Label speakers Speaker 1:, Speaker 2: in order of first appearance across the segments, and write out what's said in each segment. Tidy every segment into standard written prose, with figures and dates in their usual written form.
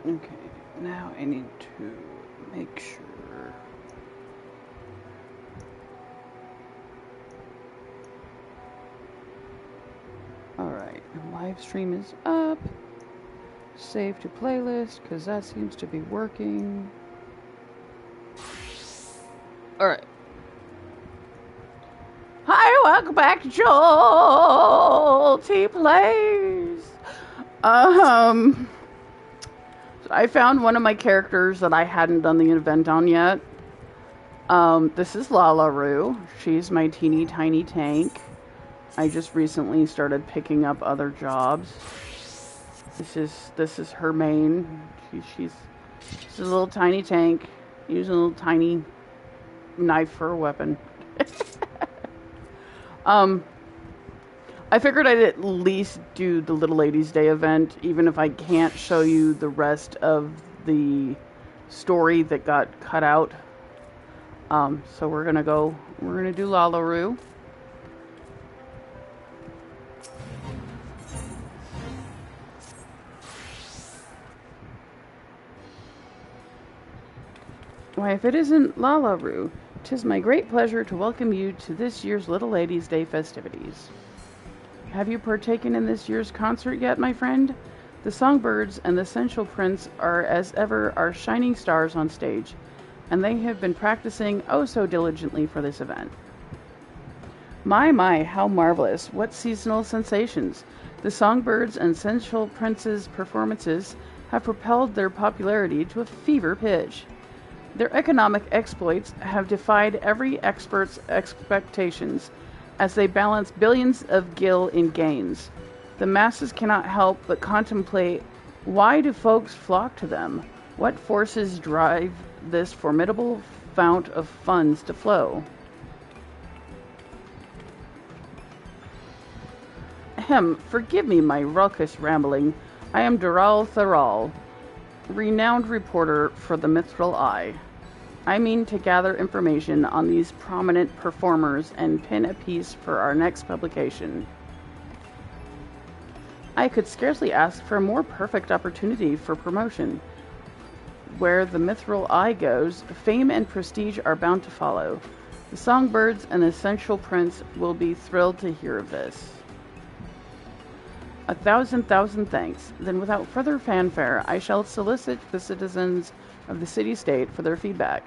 Speaker 1: Okay, now I need to make sure. Alright, live stream is up. Save to playlist, because that seems to be working. Alright. Hi, welcome back to Jolty Plays. I found one of my characters that I hadn't done the event on yet. This is Lalaroo. She's my teeny tiny tank. I just recently started picking up other jobs. This is her main. She's a little tiny tank, using a little tiny knife for a weapon. I figured I'd at least do the Little Ladies Day event, even if I can't show you the rest of the story that got cut out. So we're gonna do Lalaroo. Why, if it isn't Lalaroo, 'tis my great pleasure to welcome you to this year's Little Ladies Day festivities. Have you partaken in this year's concert yet, my friend? The songbirds and the sensual prince are, as ever, our shining stars on stage, and they have been practicing oh so diligently for this event. My, how marvelous! What seasonal sensations! The songbirds and sensual prince's performances have propelled their popularity to a fever pitch. Their economic exploits have defied every expert's expectations, as they balance billions of gil in gains. The masses cannot help but contemplate, why do folks flock to them? What forces drive this formidable fount of funds to flow? Forgive me my raucous rambling. I am Dural Tharal, renowned reporter for the Mithril Eye. I mean to gather information on these prominent performers and pin a piece for our next publication. I could scarcely ask for a more perfect opportunity for promotion. Where the Mithril Eye goes, fame and prestige are bound to follow. The songbirds and the sensual prince will be thrilled to hear of this. A thousand thanks. Then without further fanfare, I shall solicit the citizens of the city-state for their feedback.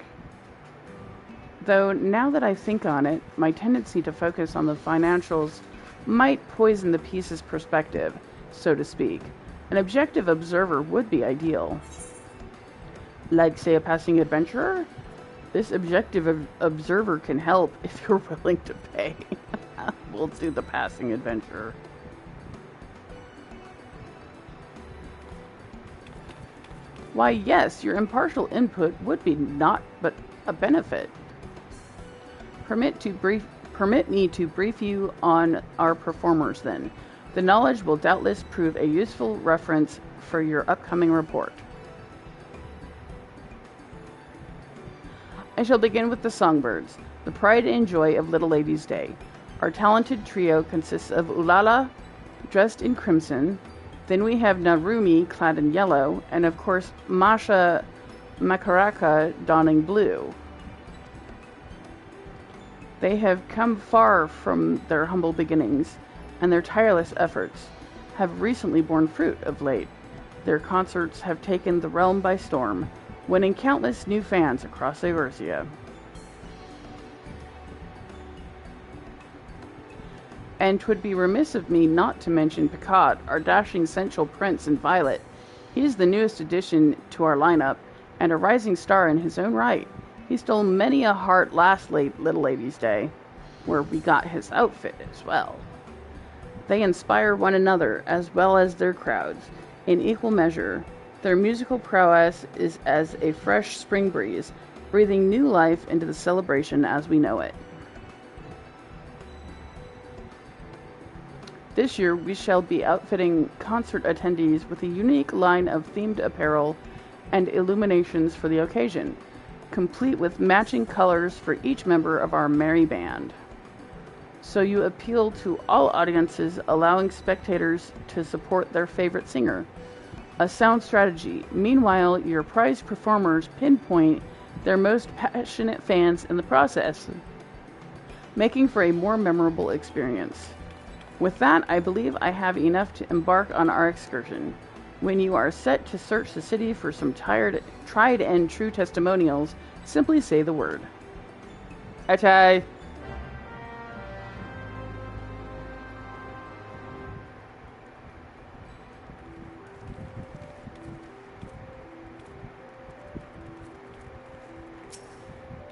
Speaker 1: Though, now that I think on it, my tendency to focus on the financials might poison the piece's perspective, so to speak. An objective observer would be ideal. Like, say, a passing adventurer? This objective observer can help if you're willing to pay. We'll do the passing adventurer. Why, yes, your impartial input would be not but a benefit. Permit me to brief you on our performers, then. The knowledge will doubtless prove a useful reference for your upcoming report. I shall begin with the songbirds, the pride and joy of Little Ladies' Day. Our talented trio consists of Ulala, dressed in crimson. Then we have Narumi, clad in yellow, and of course Masha Makaraka, donning blue. They have come far from their humble beginnings, and their tireless efforts have recently borne fruit of late. Their concerts have taken the Relm by storm, winning countless new fans across Evrisia. And 'twould be remiss of me not to mention Picard, our dashing sensual prince in violet. He is the newest addition to our lineup, and a rising star in his own right. He stole many a heart last Little Ladies' Day, where we got his outfit as well. They inspire one another, as well as their crowds, in equal measure. Their musical prowess is as a fresh spring breeze, breathing new life into the celebration as we know it. This year, we shall be outfitting concert attendees with a unique line of themed apparel and illuminations for the occasion, complete with matching colors for each member of our merry band. So you appeal to all audiences, allowing spectators to support their favorite singer. A sound strategy. Meanwhile, your prize performers pinpoint their most passionate fans in the process, making for a more memorable experience. With that, I believe I have enough to embark on our excursion. When you are set to search the city for some tried and true testimonials, simply say the word. Okay.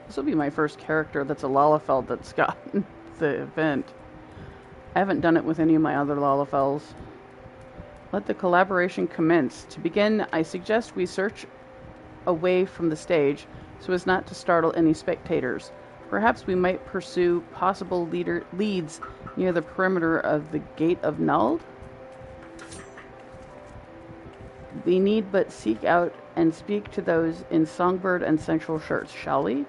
Speaker 1: This will be my first character that's a Lalafell that's gotten the event. I haven't done it with any of my other Lalafells. Let the collaboration commence. To begin, I suggest we search away from the stage so as not to startle any spectators. Perhaps we might pursue possible leads near the perimeter of the Gate of Nuld. We need but seek out and speak to those in songbird and sensual shirts, shall we?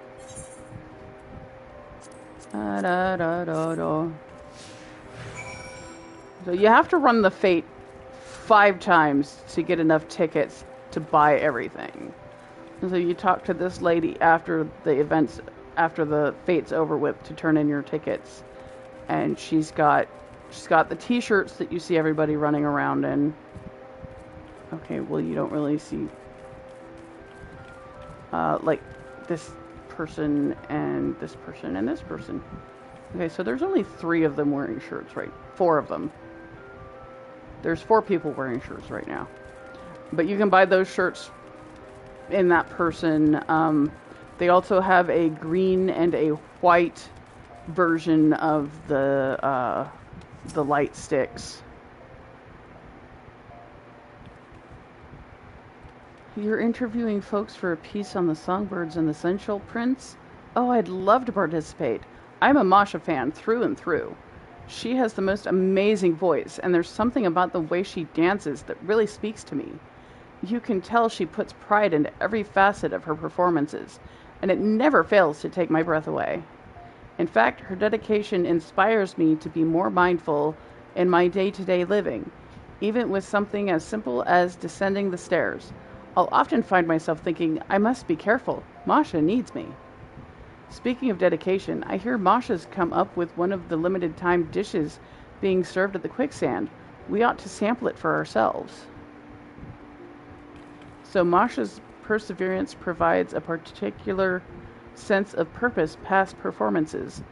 Speaker 1: So you have to run the fate 5 times to get enough tickets to buy everything. And so you talk to this lady after the fate's over with to turn in your tickets, and she's got the t-shirts that you see everybody running around in. Okay, well, you don't really see like this person and this person and this person. Okay, so there's only 3 of them wearing shirts, right? 4 of them. There's 4 people wearing shirts right now. But you can buy those shirts in that person. They also have a green and a white version of the light sticks. You're interviewing folks for a piece on the songbirds and the sensual prince? Oh, I'd love to participate. I'm a Masha fan through and through. She has the most amazing voice, and there's something about the way she dances that really speaks to me. You can tell she puts pride into every facet of her performances, and it never fails to take my breath away. In fact, her dedication inspires me to be more mindful in my day-to-day living, even with something as simple as descending the stairs. I'll often find myself thinking, I must be careful. Masha needs me. Speaking of dedication, I hear Masha's come up with one of the limited time dishes being served at the quicksand. We ought to sample it for ourselves. So Masha's perseverance provides a particular sense of purpose past performances,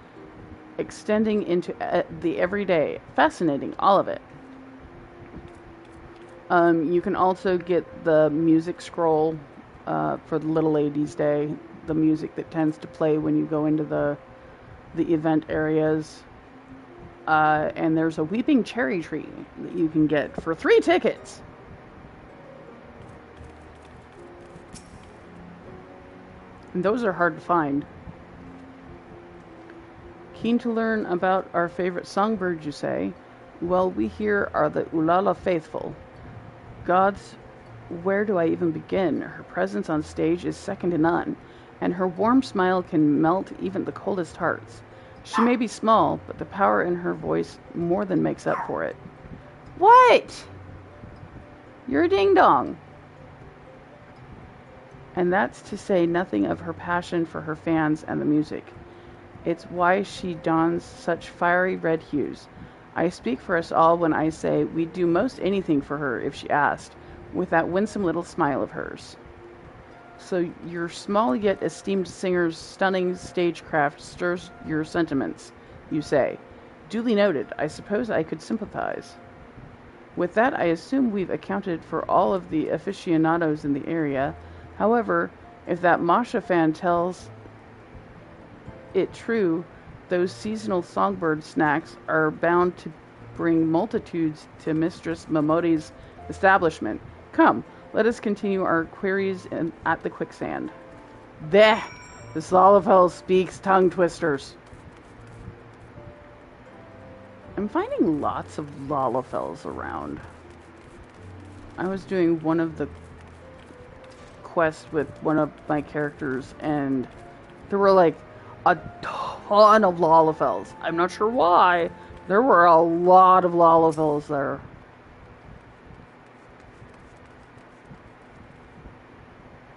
Speaker 1: extending into the everyday. Fascinating, all of it. You can also get the music scroll for the Little Ladies' Day, the music that tends to play when you go into the event areas. And there's a weeping cherry tree that you can get for 3 tickets. And those are hard to find. Keen to learn about our favorite songbirds, you say? Well, we here are the Ulala faithful. Gods, where do I even begin? Her presence on stage is second to none, and her warm smile can melt even the coldest hearts. She may be small, but the power in her voice more than makes up for it. What? You're a ding-dong. And that's to say nothing of her passion for her fans and the music. It's why she dons such fiery red hues. I speak for us all when I say we'd do most anything for her if she asked, with that winsome little smile of hers. So your small yet esteemed singer's stunning stagecraft stirs your sentiments, you say. Duly noted. I suppose I could sympathize. With that, I assume we've accounted for all of the aficionados in the area. However, if that Masha fan tells it true, those seasonal songbird snacks are bound to bring multitudes to Mistress Momodi's establishment. Come, let us continue our queries at the quicksand. Bleh! This Lalafell speaks tongue twisters. I'm finding lots of Lalafells around. I was doing one of the quests with one of my characters, and there were like a ton of Lalafells. I'm not sure why. There were a lot of Lalafells there.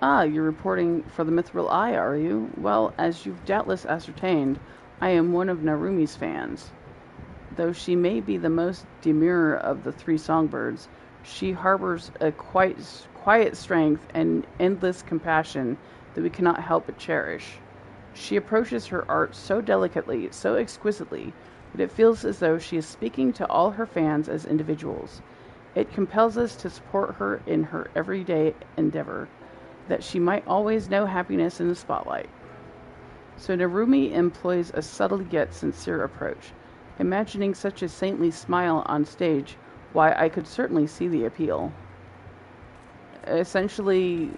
Speaker 1: Ah, you're reporting for the Mithril Eye, are you? Well, as you've doubtless ascertained, I am one of Narumi's fans. Though she may be the most demure of the three songbirds, she harbors a quiet strength and endless compassion that we cannot help but cherish. She approaches her art so delicately, so exquisitely, that it feels as though she is speaking to all her fans as individuals. It compels us to support her in her everyday endeavor, that she might always know happiness in the spotlight. So Narumi employs a subtle yet sincere approach. Imagining such a saintly smile on stage, why, I could certainly see the appeal. Essentially,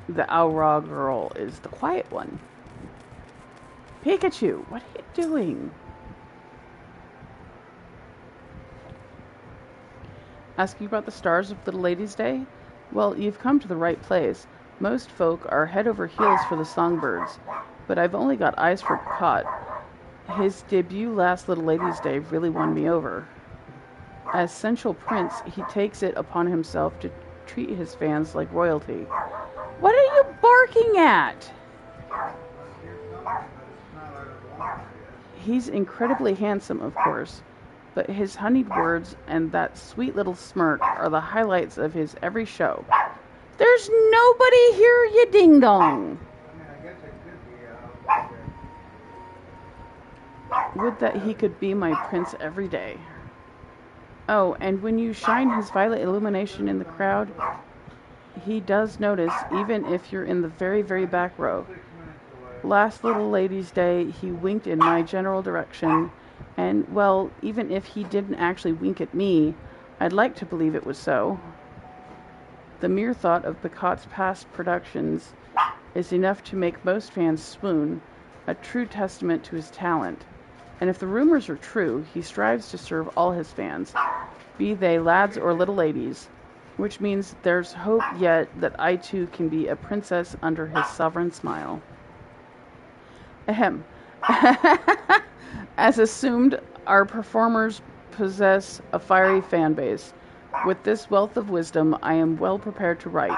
Speaker 1: the Aura girl is the quiet one. Pikachu, what are you doing? Asking about the stars of Little Ladies' Day? Well, you've come to the right place. Most folk are head over heels for the songbirds, but I've only got eyes for Picot. His debut last Little Ladies' Day really won me over. As Central Prince, he takes it upon himself to treat his fans like royalty. What are you barking at? He's incredibly handsome, of course, but his honeyed words and that sweet little smirk are the highlights of his every show. There's nobody here, you ding-dong! Would that he could be my prince every day. Oh, and when you shine his violet illumination in the crowd, he does notice, even if you're in the very, very back row. Last Little Ladies' Day, he winked in my general direction, and, well, even if he didn't actually wink at me, I'd like to believe it was so. The mere thought of Picot's past productions is enough to make most fans swoon, a true testament to his talent. And if the rumors are true, he strives to serve all his fans, be they lads or little ladies, which means there's hope yet that I too can be a princess under his sovereign smile. Ahem. As assumed, our performers possess a fiery fan base. With this wealth of wisdom, I am well prepared to write,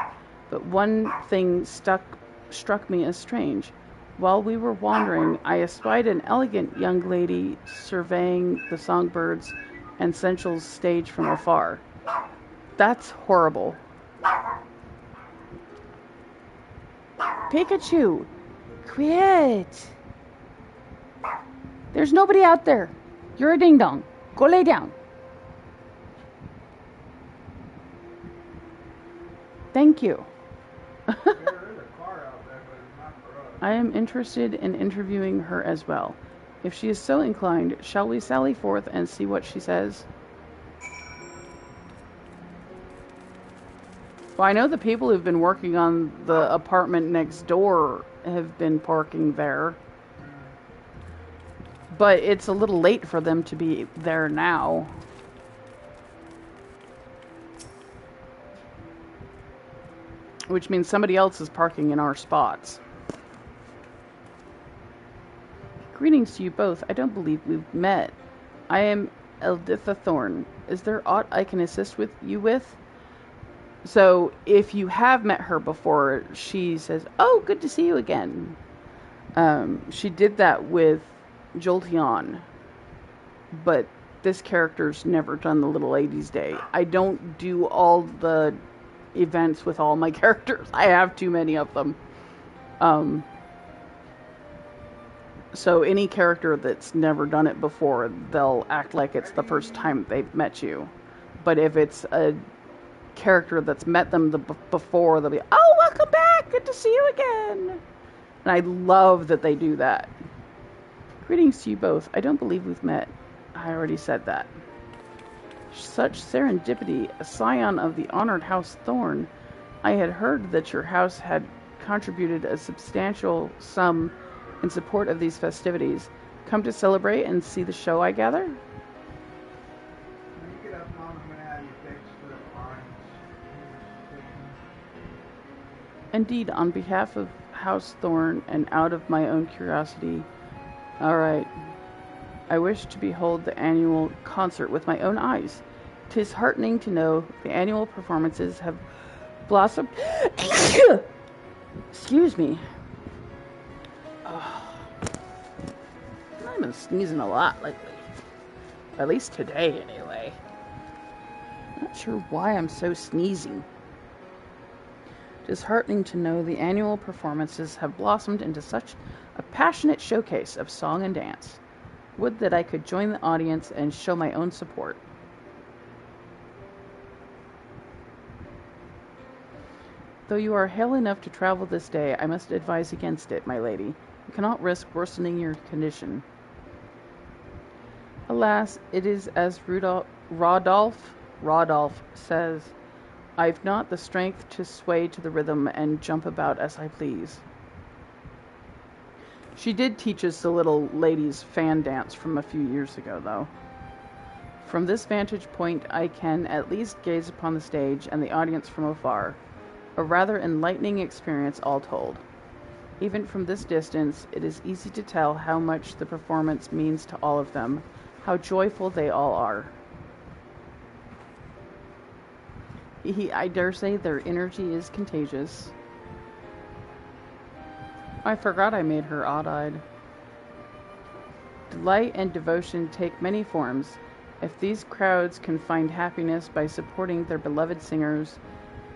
Speaker 1: but one thing struck me as strange. While we were wandering, I espied an elegant young lady surveying the songbirds and Central's stage from afar. That's horrible. Pikachu! Quit! There's nobody out there. You're a ding-dong. Go lay down. Thank you. I am interested in interviewing her as well. If she is so inclined, shall we sally forth and see what she says? Well, I know the people who've been working on the apartment next door have been parking there. But it's a little late for them to be there now. Which means somebody else is parking in our spots. Greetings to you both. I don't believe we've met. I am Elditha Thorn. Is there aught I can assist with you with? So, if you have met her before, she says, "Oh, good to see you again." She did that with Jolty, but this character's never done the Little Ladies' Day. I don't do all the events with all my characters. I have too many of them. So any character that's never done it before, they'll act like it's the first time they've met you. But if it's a character that's met them before, they'll be, "Oh, welcome back! Good to see you again!" And I love that they do that. Greetings to you both. I don't believe we've met. I already said that. Such serendipity, a scion of the honored House Thorn. I had heard that your house had contributed a substantial sum in support of these festivities. Come to celebrate and see the show, I gather? Indeed, on behalf of House Thorn and out of my own curiosity. Alright. I wish to behold the annual concert with my own eyes. 'Tis heartening to know the annual performances have blossomed Excuse me. I've been sneezing a lot lately. At least today, anyway. Not sure why I'm so sneezy. Disheartening to know the annual performances have blossomed into such a passionate showcase of song and dance. Would that I could join the audience and show my own support. Though you are hale enough to travel this day, I must advise against it, my lady. You cannot risk worsening your condition. Alas, it is as Rodolph says, I've not the strength to sway to the rhythm and jump about as I please. She did teach us the little ladies' fan dance from a few years ago, though. From this vantage point, I can at least gaze upon the stage and the audience from afar. A rather enlightening experience, all told. Even from this distance, it is easy to tell how much the performance means to all of them, how joyful they all are. I dare say their energy is contagious. I forgot I made her odd-eyed. Delight and devotion take many forms. If these crowds can find happiness by supporting their beloved singers,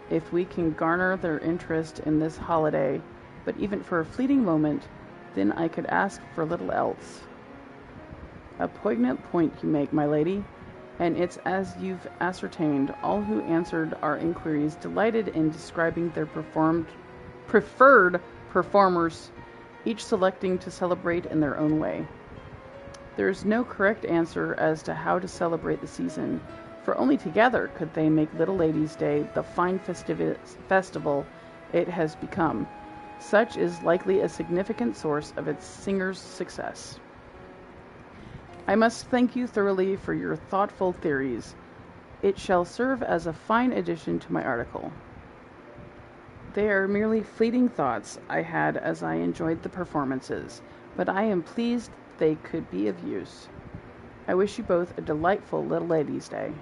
Speaker 1: if we can garner their interest in this holiday, but even for a fleeting moment, then I could ask for little else. A poignant point you make, my lady, and it's as you've ascertained. All who answered our inquiries delighted in describing their preferred performers, each selecting to celebrate in their own way. There is no correct answer as to how to celebrate the season, for only together could they make Little Ladies' Day the fine festival it has become. Such is likely a significant source of its singers' success. I must thank you thoroughly for your thoughtful theories. It shall serve as a fine addition to my article. They are merely fleeting thoughts I had as I enjoyed the performances, but I am pleased they could be of use. I wish you both a delightful Little Ladies' Day.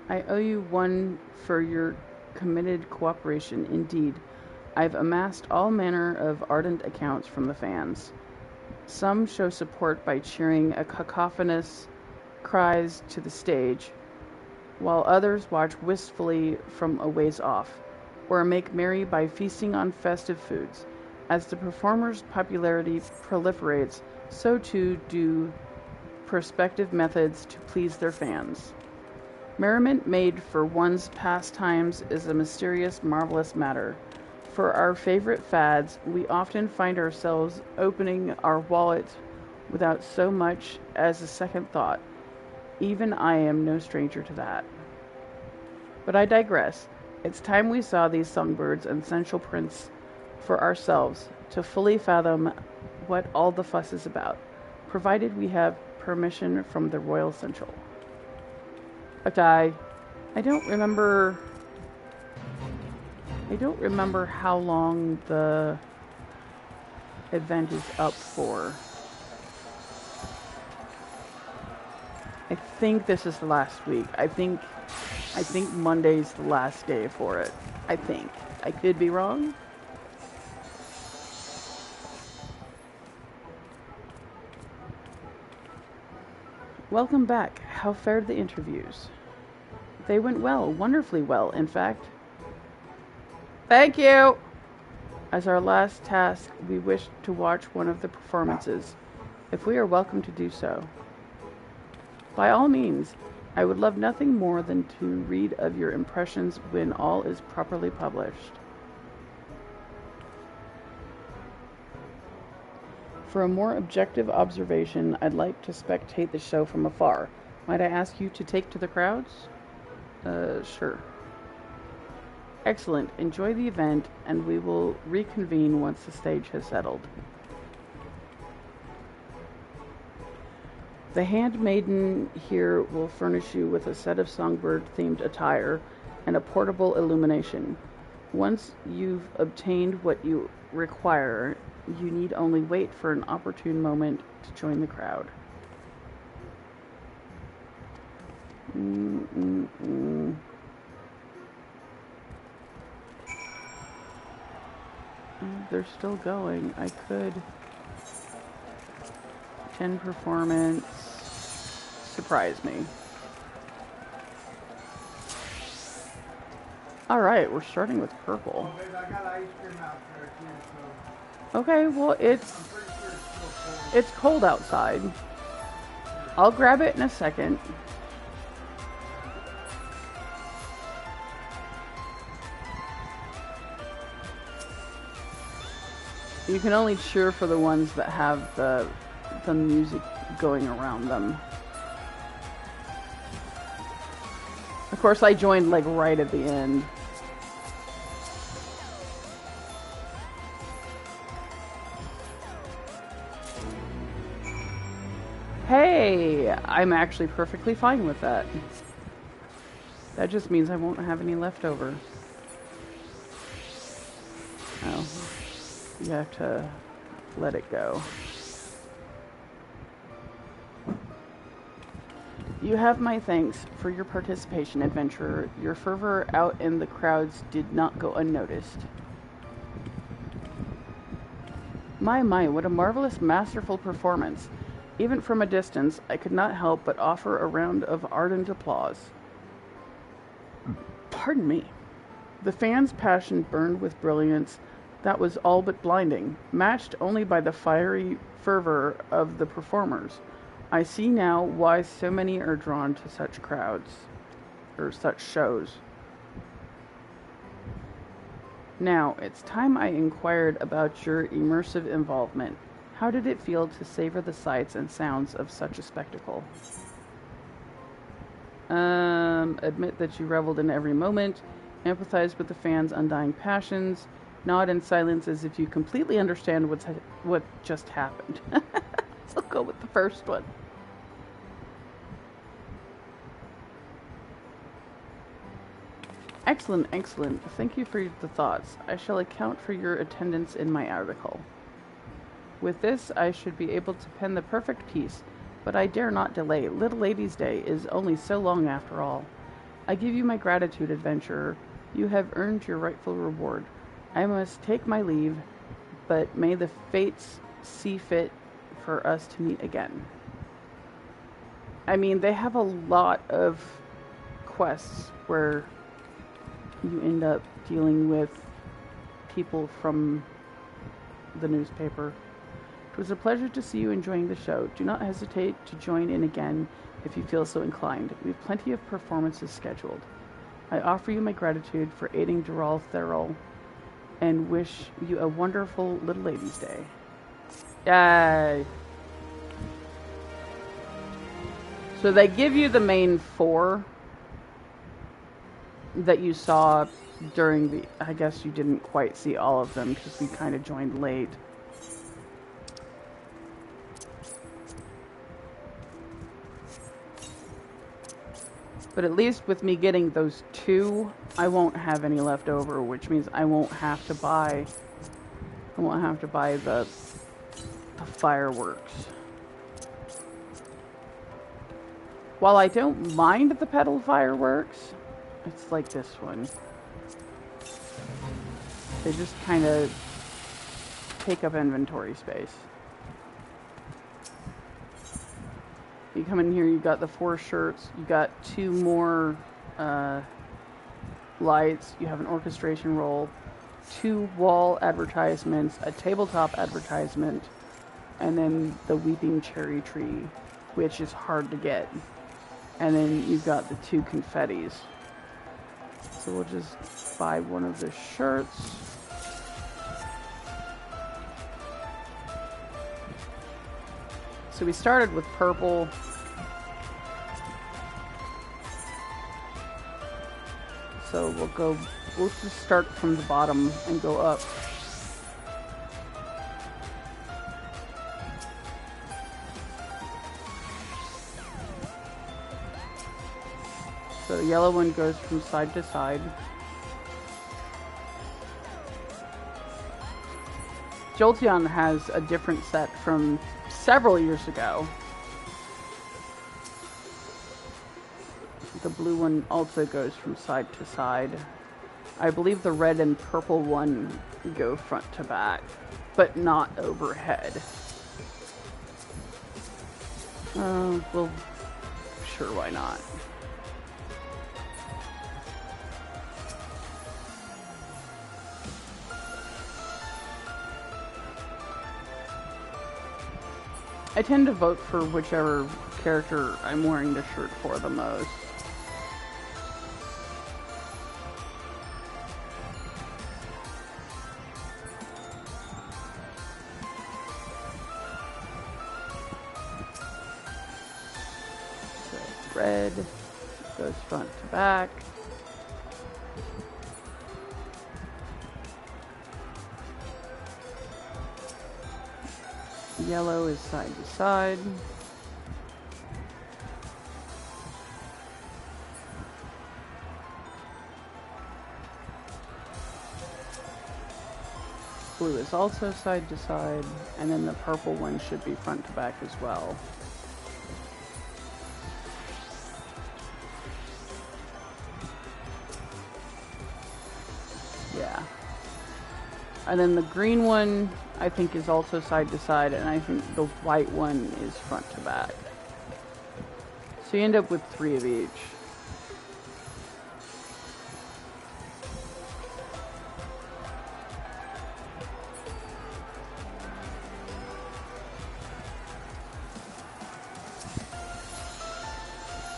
Speaker 1: I owe you one for your committed cooperation. Indeed, I've amassed all manner of ardent accounts from the fans. Some show support by cheering a cacophonous cries to the stage, while others watch wistfully from a ways off, or make merry by feasting on festive foods. As the performer's popularity proliferates, so too do prospective methods to please their fans. Merriment made for one's pastimes is a mysterious, marvelous matter. For our favorite fads, we often find ourselves opening our wallet without so much as a second thought. Even I am no stranger to that. But I digress. It's time we saw these songbirds and sensual prints for ourselves to fully fathom what all the fuss is about, provided we have permission from the Royal Central. Okay, I don't remember how long the event is up for. I think this is the last week. I think Monday's the last day for it. I think. I could be wrong. Welcome back. How fared the interviews? They went well, wonderfully well, in fact. Thank you! As our last task, we wish to watch one of the performances, if we are welcome to do so. By all means, I would love nothing more than to read of your impressions when all is properly published. For a more objective observation, I'd like to spectate the show from afar. Might I ask you to take to the crowds? Sure. Excellent. Enjoy the event, and we will reconvene once the stage has settled. The handmaiden here will furnish you with a set of songbird-themed attire and a portable illumination. Once you've obtained what you require, you need only wait for an opportune moment to join the crowd. They're still going. I could 10 performance. Surprise me. Alright, we're starting with purple.
Speaker 2: Oh, babe, I got ice cream out there too, so
Speaker 1: Okay, well
Speaker 2: I'm pretty sure
Speaker 1: it's cold outside. I'll grab it in a second. You can only cheer for the ones that have the music going around them. Of course, I joined like right at the end. Hey, I'm actually perfectly fine with that. That just means I won't have any left over. Oh, you have to let it go. You have my thanks for your participation, adventurer. Your fervor out in the crowds did not go unnoticed. My, what a marvelous, masterful performance. Even from a distance, I could not help but offer a round of ardent applause. Pardon me. The fans' passion burned with brilliance that was all but blinding, matched only by the fiery fervor of the performers. I see now why so many are drawn to such crowds, or such shows. Now, it's time I inquired about your immersive involvement. How did it feel to savor the sights and sounds of such a spectacle? Admit that you reveled in every moment, empathize with the fans' undying passions, nod in silence as if you completely understand what just happened. I'll go with the first one. Excellent, excellent. Thank you for the thoughts. I shall account for your attendance in my article. With this, I should be able to pen the perfect piece, but I dare not delay. Little Lady's Day is only so long after all. I give you my gratitude, adventurer. You have earned your rightful reward. I must take my leave, but may the fates see fit for us to meet again. I mean, they have a lot of quests where you end up dealing with people from the newspaper. It was a pleasure to see you enjoying the show. Do not hesitate to join in again if you feel so inclined. We have plenty of performances scheduled. I offer you my gratitude for aiding Dural Thurl and wish you a wonderful Little Ladies' Day. Yay! So they give you the main 4 that you saw during the... I guess you didn't quite see all of them because we kind of joined late. But at least with me getting those 2, I won't have any left over, which means I won't have to buy the fireworks. While I don't mind the pedal fireworks, it's like this one. They just kind of take up inventory space. You come in here, you got the 4 shirts, you got 2 more lights, you have an orchestration roll, 2 wall advertisements, a tabletop advertisement, and then the Weeping Cherry Tree, which is hard to get. And then you've got the 2 confettis. So we'll just buy one of the shirts. So we started with purple. So we'll just start from the bottom and go up. So the yellow one goes from side to side. Jolty has a different set from several years ago. the blue one also goes from side to side. I believe the red and purple one go front to back, but not overhead. Well, sure, why not? I tend to vote for whichever character I'm wearing the shirt for the most. So red goes front to back. Yellow is side to side. Blue is also side to side, and then the purple one should be front to back as well. Yeah. And then the green one, I think, is also side to side, and I think the white one is front to back. So you end up with 3 of each.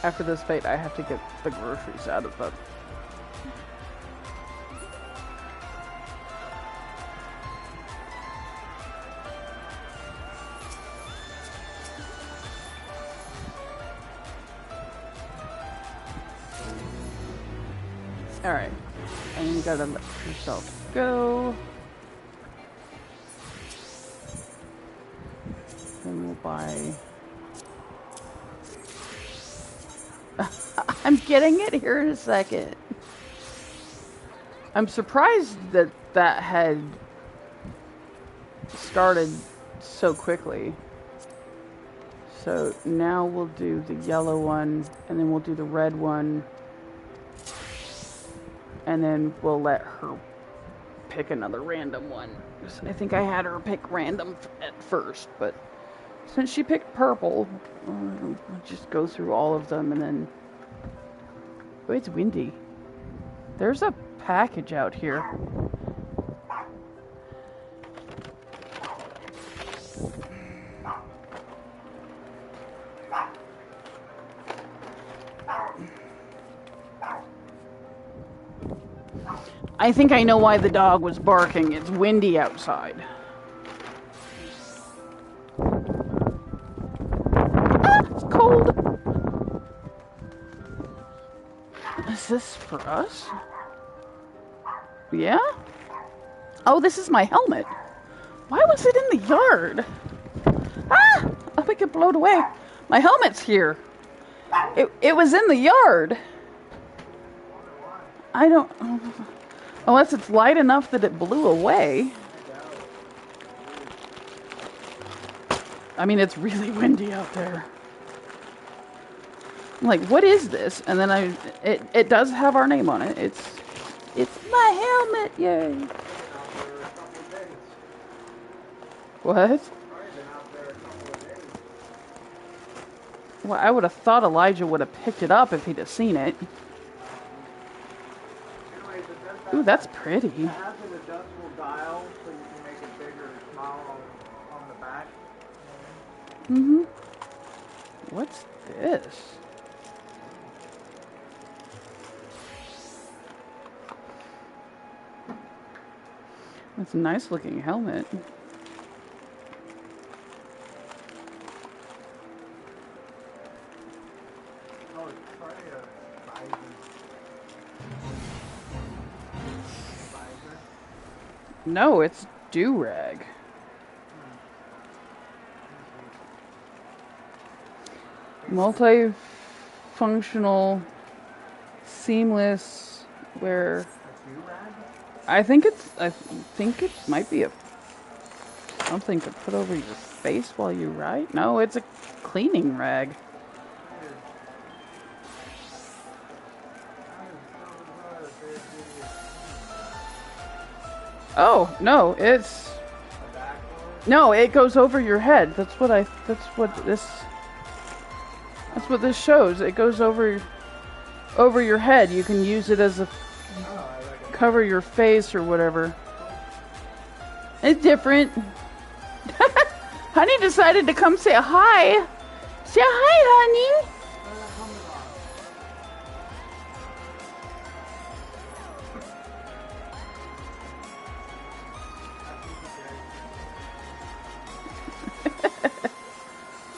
Speaker 1: After this fight, I have to get the groceries out of the... Alright, and you gotta let yourself go. Then we'll buy... I'm getting it here in a second. I'm surprised that that had started so quickly. So now we'll do the yellow one, and then we'll do the red one. And then we'll let her pick another random one. I think I had her pick random at first, but since she picked purple, I'll just go through all of them and then... Oh, it's windy. There's a package out here. I think I know why the dog was barking. It's windy outside. Ah, it's cold. Is this for us? Yeah? Oh, this is my helmet. Why was it in the yard? Ah! Oh, we could blow it away. My helmet's here. It was in the yard. I don't... Unless it's light enough that it blew away. I mean, it's really windy out there. I'm like, what is this? And then it does have our name on it. It's my helmet, yay. What? Well, I would have thought Elijah would have picked it up if he'd have seen it. Ooh, that's pretty.
Speaker 2: It has an adjustable dial, so you can make it bigger or smaller on the back.
Speaker 1: Mm-hmm. What's this? That's a nice looking helmet.
Speaker 2: Oh, it's probably a visor.
Speaker 1: No, it's do-rag. Multi-functional, seamless, where I think it might be something to put over your face while you ride. No, it's a cleaning rag. Oh, no, it's...
Speaker 2: A backboard?
Speaker 1: No, it goes over your head. That's what this shows. It goes over your head. You can use it as a
Speaker 2: Oh, like a
Speaker 1: cover your face or whatever. It's different. Honey decided to come say hi. Say hi, honey.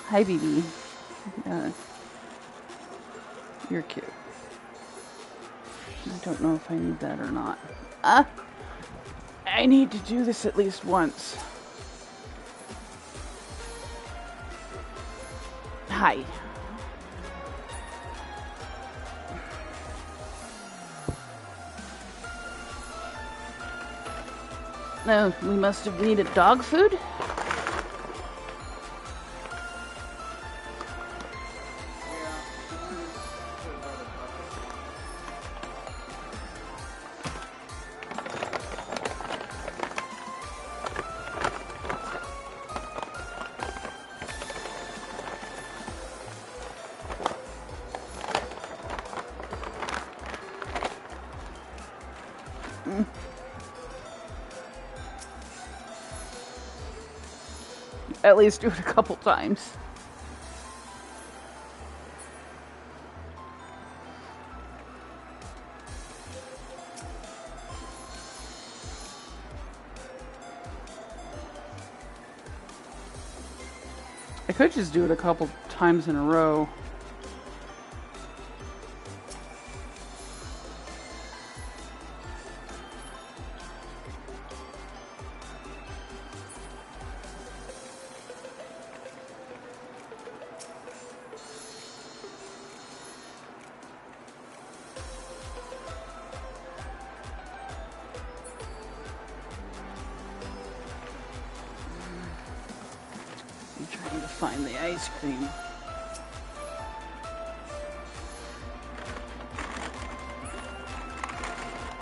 Speaker 1: Hi, baby. You're cute. I don't know if I need that or not. I need to do this at least once. Hi. No, we must have needed dog food. At least do it a couple times. I could just do it a couple times in a row. Find the ice cream.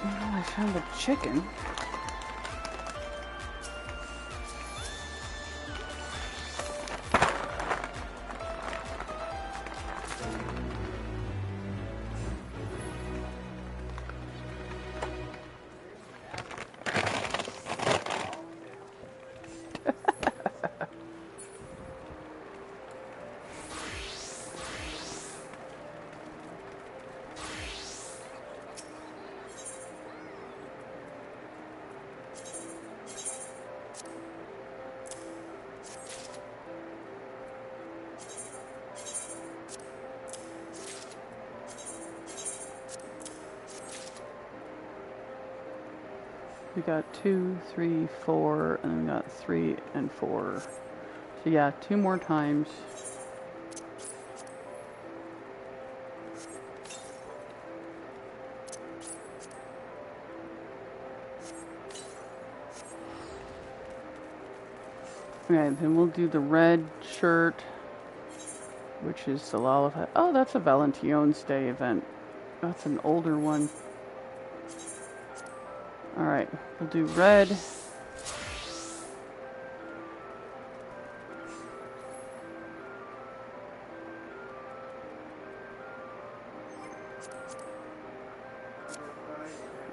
Speaker 1: Oh, I found the chicken. We got 2, 3, 4, and then we got 3 and 4. So yeah, 2 more times. Okay, then we'll do the red shirt, which is the Lollipop. Oh, that's a Valentine's Day event. That's an older one. Alright, we'll do red.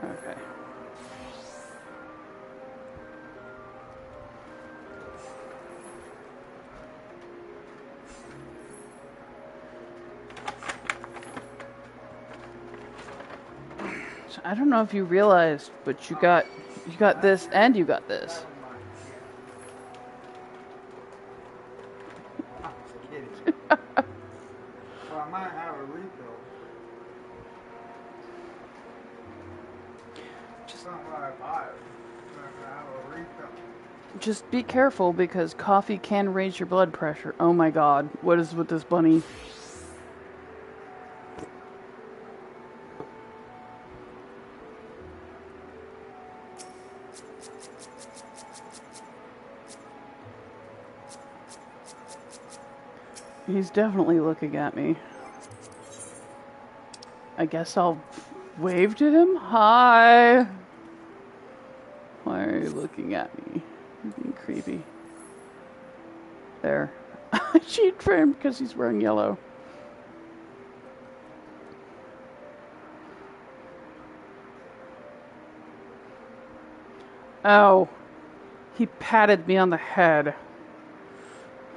Speaker 1: Okay. I don't know if you realized, but you got this and you got this.
Speaker 2: I'm just kidding. Well, I might have a refill. Just not what I bought. I'm gonna have a refill.
Speaker 1: Just be careful because coffee can raise your blood pressure. Oh my god, what is with this bunny? He's definitely looking at me. I guess I'll wave to him. Hi. Why are you looking at me? You're being creepy. There. She trimmed because he's wearing yellow. Oh. He patted me on the head.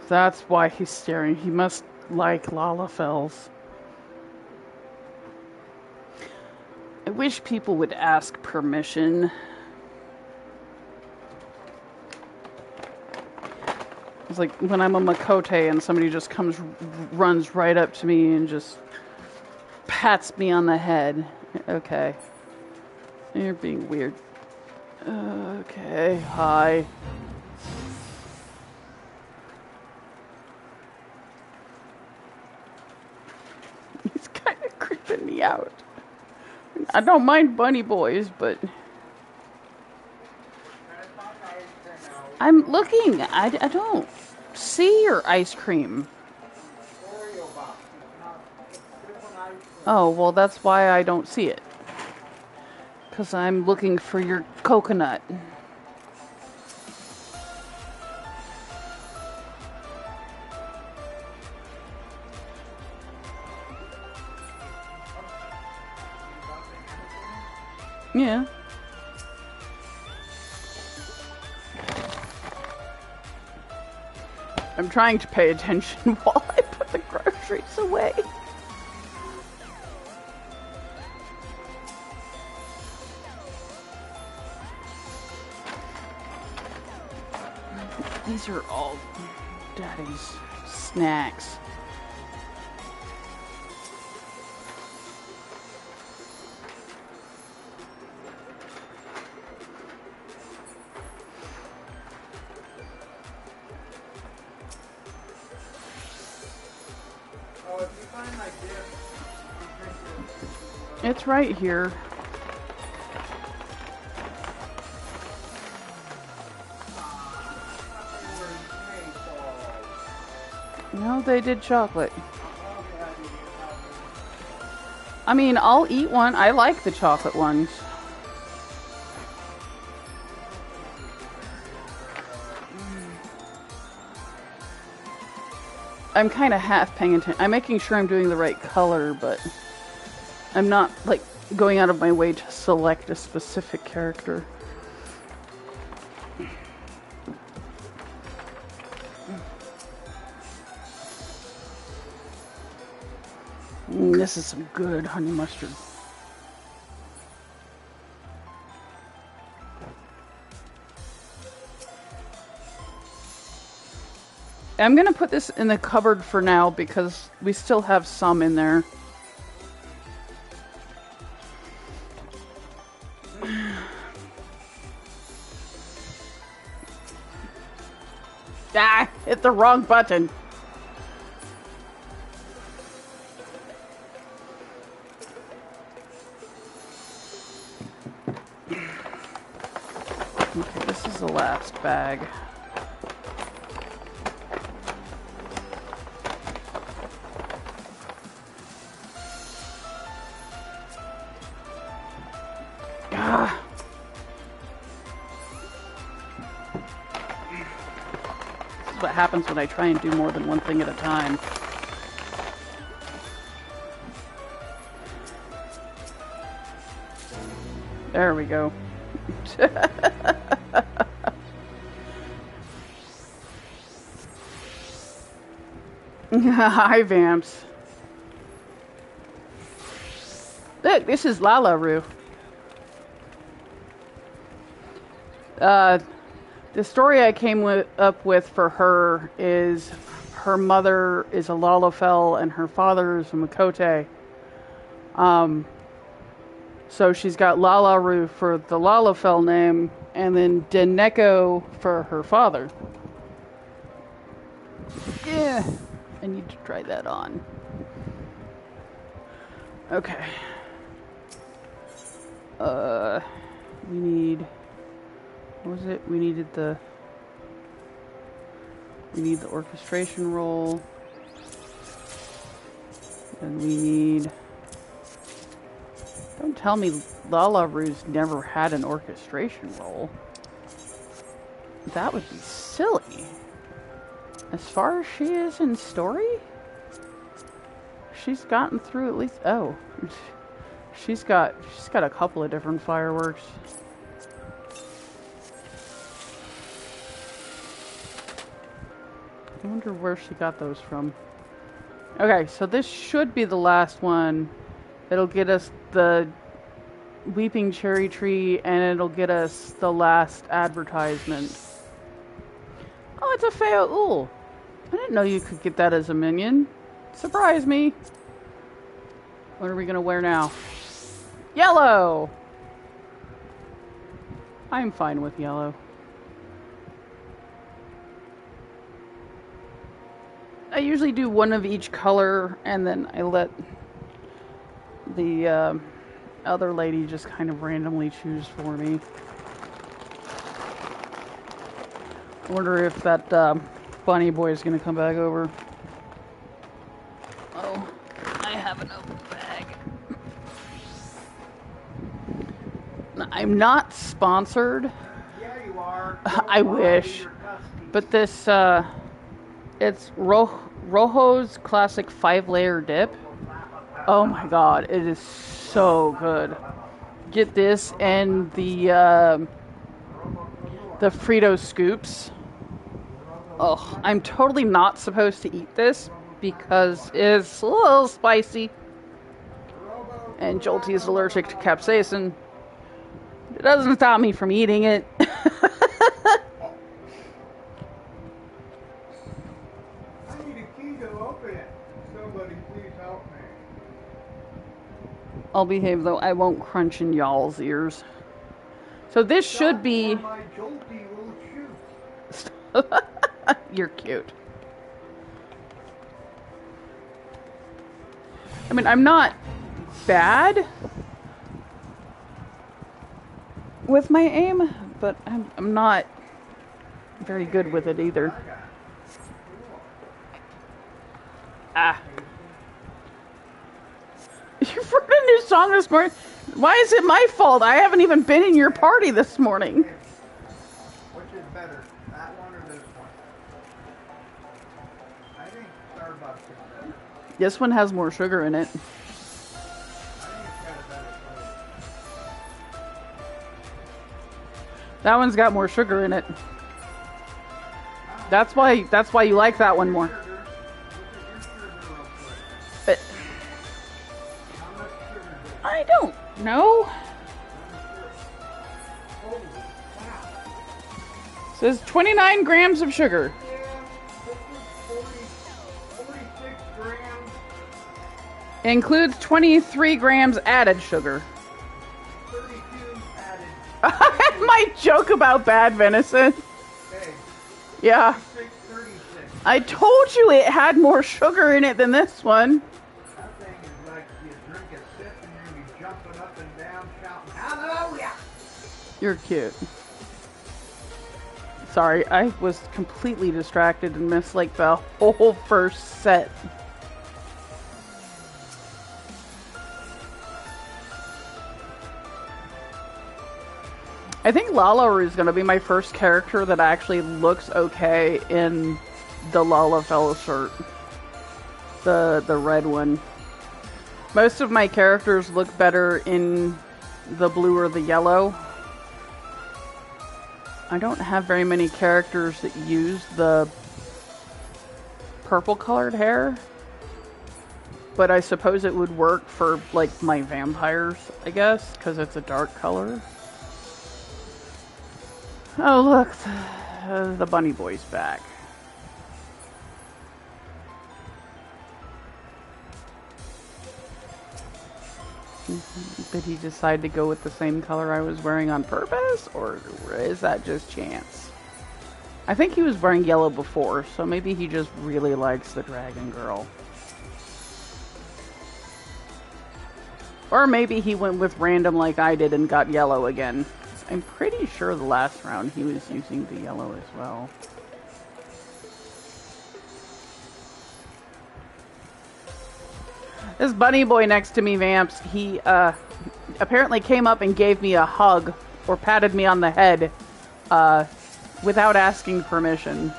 Speaker 1: That's why he's staring. He must like Lalafels. I wish people would ask permission. It's like when I'm a Makote and somebody just runs right up to me and just pats me on the head. Okay. You're being weird. Okay, hi. He's kind of creeping me out. I don't mind bunny boys, but... I'm looking. I don't see your ice cream. Oh, well, that's why I don't see it. Because I'm looking for your coconut. Yeah. I'm trying to pay attention while I put the groceries away. These are all Daddy's snacks. It's right here. No, they did chocolate. I mean, I'll eat one. I like the chocolate ones. I'm kind of half paying attention. I'm making sure I'm doing the right color, but I'm not, like, going out of my way to select a specific character. This is some good honey mustard. I'm gonna put this in the cupboard for now because we still have some in there. Ah, hit the wrong button. Okay, this is the last bag. Ah. This is what happens when I try and do more than one thing at a time. There we go. Hi, Vamps. Look, this is Lalaru. The story I came up with for her is her mother is a Lalafell and her father is a Makote. So she's got Lalaru for the Lalafell name, and then Deneko for her father. Yeah, I need to try that on. Okay. We need... What was it? We need the orchestration roll. And we need... Don't tell me Lalaru's never had an orchestration roll. That would be silly. As far as she is in story, she's gotten through at least. Oh, she's got a couple of different fireworks. I wonder where she got those from. Okay, so this should be the last one. It'll get us the Weeping Cherry Tree, and it'll get us the last advertisement. Oh, it's a Feoul. I didn't know you could get that as a minion. Surprise me. What are we gonna wear now? Yellow! I'm fine with yellow. I usually do one of each color, and then I let the other lady just kind of randomly choose for me. I wonder if that bunny boy is going to come back over. Oh, I have an open bag. I'm not sponsored.
Speaker 2: Yeah, you are.
Speaker 1: I wish. But this, it's Rojo's Classic 5-layer dip. Oh my god, it is so good. Get this and the Frito scoops. Oh, I'm totally not supposed to eat this because it's a little spicy. And Jolty is allergic to capsaicin. It doesn't stop me from eating it. I'll behave, though. I won't crunch in y'all's ears. So this should be...
Speaker 2: My Jolty will shoot.
Speaker 1: You're cute. I mean, I'm not bad with my aim, but I'm not very good with it either. Ah. You wrote a new song this morning. Why is it my fault? I haven't even been in your party this morning.
Speaker 2: Which is better, that one or this one? I think Starbucks is better.
Speaker 1: This one has more sugar in it.
Speaker 2: I think it's got a better flavor.
Speaker 1: That one's got more sugar in it. That's why you like that one more. But I don't know. It says 29 grams of sugar.
Speaker 2: Yeah, this was 46 grams.
Speaker 1: Includes 23 grams added sugar.
Speaker 2: 32 added.
Speaker 1: My joke about bad venison.
Speaker 2: Hey,
Speaker 1: Yeah.
Speaker 2: 36.
Speaker 1: I told you it had more sugar in it than this one.
Speaker 2: That thing is like you drink a sip and you're gonna be jumping up and down shouting, hallelujah!
Speaker 1: You're cute. Sorry, I was completely distracted and missed like the whole first set. I think Lala is going to be my first character that actually looks okay in the Lalafell shirt. The red one. Most of my characters look better in the blue or the yellow. I don't have very many characters that use the purple colored hair. But I suppose it would work for, like, my vampires, I guess, because it's a dark color. Oh, look, the bunny boy's back. Did he decide to go with the same color I was wearing on purpose, or is that just chance? I think he was wearing yellow before, so maybe he just really likes the dragon girl. Or maybe he went with random like I did and got yellow again. I'm pretty sure the last round he was using the yellow as well. This bunny boy next to me, Vamps, he apparently came up and gave me a hug, or patted me on the head, without asking permission.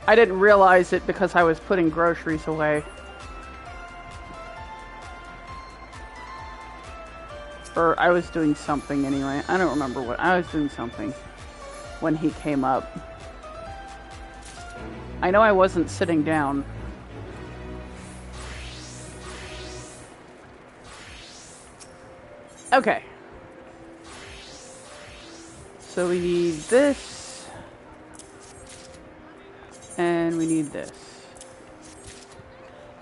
Speaker 1: I didn't realize it because I was putting groceries away. Or I was doing something anyway. I don't remember what. I was doing something when he came up. I know I wasn't sitting down. Okay. So we need this. And we need this.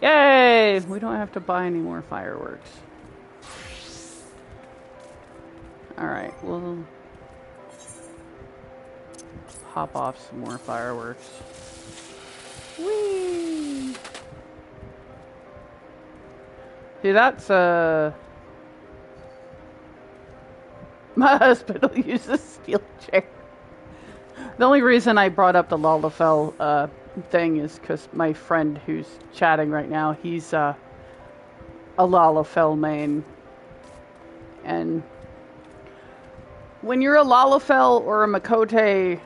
Speaker 1: Yay! We don't have to buy any more fireworks. Alright, we'll pop off some more fireworks. Whee! See, that's, my husband will use a steel chair. The only reason I brought up the Lalafell, thing is because my friend who's chatting right now, he's, a Lalafell main. And when you're a Lalafell or a Makote,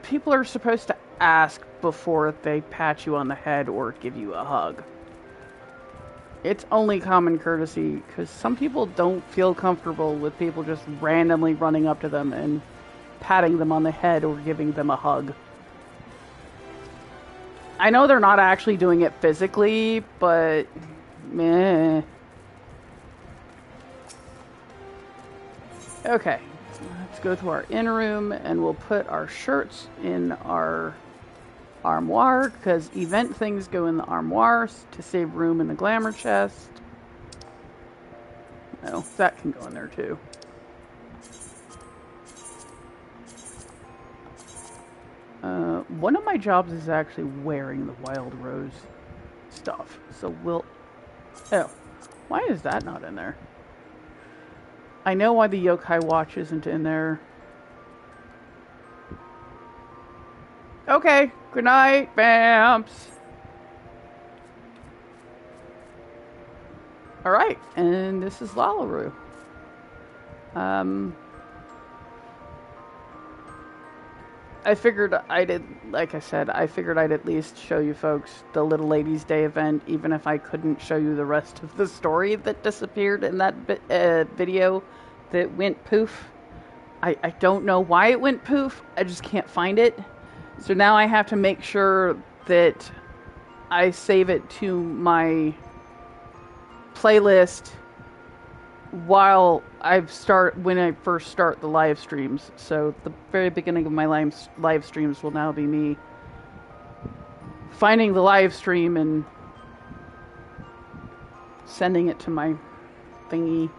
Speaker 1: people are supposed to ask before they pat you on the head or give you a hug. It's only common courtesy, because some people don't feel comfortable with people just randomly running up to them and patting them on the head or giving them a hug. I know they're not actually doing it physically, but meh. Okay, let's go to our in room and we'll put our shirts in our armoire, because event things go in the armoire to save room in the glamour chest. No, that can go in there too. One of my jobs is actually wearing the Wild Rose stuff, so we'll... Oh, why is that not in there? I know why the yokai watch isn't in there. Okay, good night, Bamps. Alright, and this is Lalaurie. I figured like I said, I figured I'd at least show you folks the Little Ladies Day event, even if I couldn't show you the rest of the story that disappeared in that video that went poof. I don't know why it went poof, I just can't find it. So now I have to make sure that I save it to my playlist while when I first start the live streams. So the very beginning of my live streams will now be me finding the live stream and sending it to my thingy.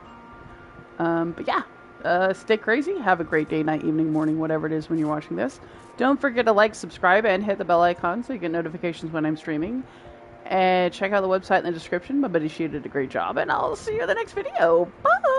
Speaker 1: But yeah, stay crazy. Have a great day, night, evening, morning, whatever it is when you're watching this. Don't forget to like, subscribe, and hit the bell icon so you get notifications when I'm streaming. And check out the website in the description. My buddy, she did a great job, and I'll see you in the next video. Bye!